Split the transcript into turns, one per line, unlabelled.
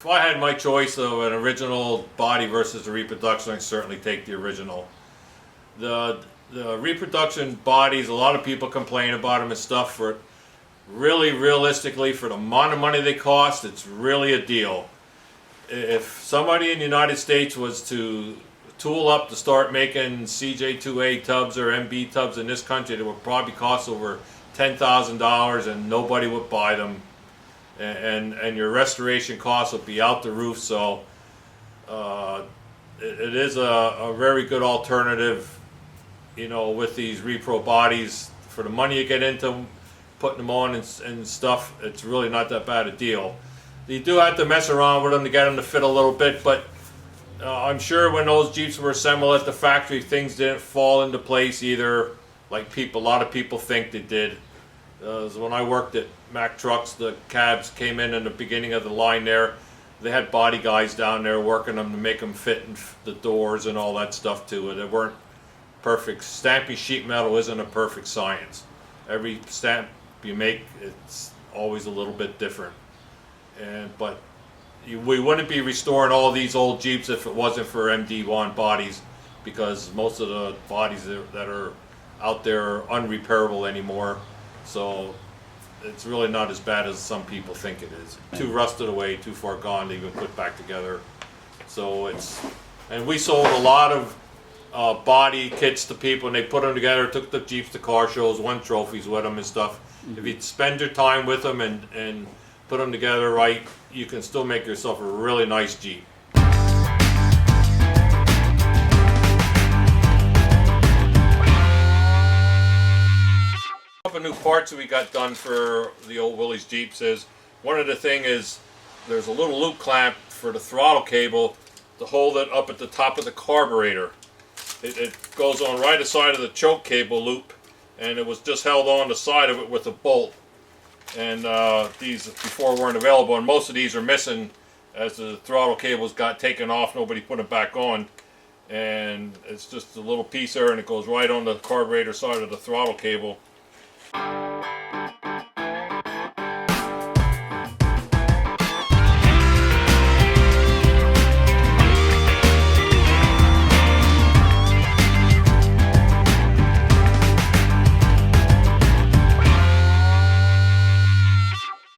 If I had my choice of an original body versus a reproduction, I'd certainly take the original. The reproduction bodies, a lot of people complain about them and stuff. For really, realistically, for the amount of money they cost, it's really a deal. If somebody in the United States was to tool up to start making CJ2A tubs or MB tubs in this country, it would probably cost over $10,000 and nobody would buy them. And your restoration costs will be out the roof. So it is a very good alternative, you know, with these repro bodies. For the money you get into putting them on and stuff, it's really not that bad a deal. You do have to mess around with them to get them to fit a little bit, but I'm sure when those Jeeps were assembled at the factory, things didn't fall into place either, like a lot of people think they did. When I worked at Mack Trucks, the cabs came in the beginning of the line there. They had body guys down there working them to make them fit in the doors and all that stuff too. They weren't perfect. Stamping sheet metal isn't a perfect science. Every stamp you make, it's always a little bit different. But we wouldn't be restoring all these old Jeeps if it wasn't for MD1 bodies, because most of the bodies that are out there are unrepairable anymore. So it's really not as bad as some people think it is. Too rusted away, too far gone to even put back together. So and we sold a lot of body kits to people, and they put them together, took the Jeeps to car shows, won trophies with them and stuff. If you spend your time with them and put them together right, you can still make yourself a really nice Jeep. A couple new parts that we got done for the old Willys Jeeps is, one of the things is there's a little loop clamp for the throttle cable to hold it up at the top of the carburetor. It goes on right aside of the choke cable loop, and it was just held on the side of it with a bolt. And these before weren't available, and most of these are missing as the throttle cables got taken off. Nobody put it back on, and it's just a little piece there, and it goes right on the carburetor side of the throttle cable.